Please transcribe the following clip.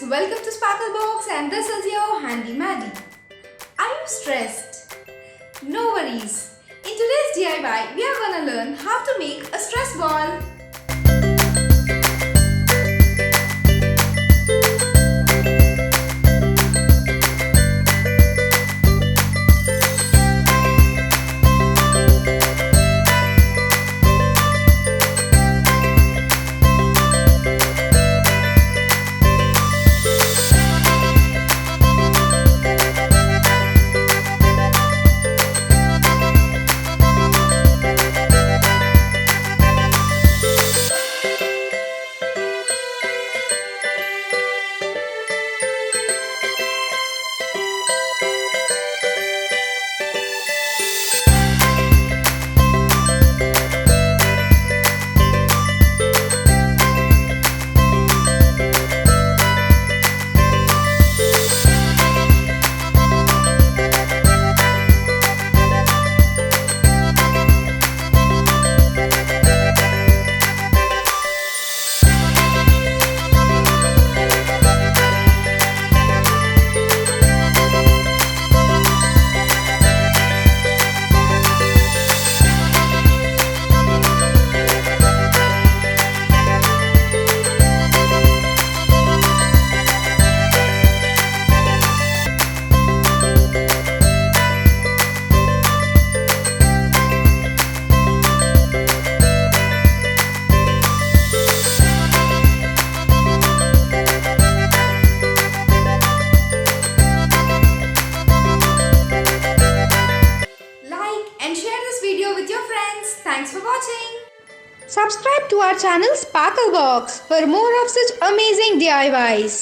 friends, welcome to Sparklebox and this is your Handy Maddie. Are you stressed? No worries. In today's DIY, we are gonna learn how to make a stress ball. With your friends. Thanks for watching. Subscribe to our channel Sparklebox for more of such amazing DIYs.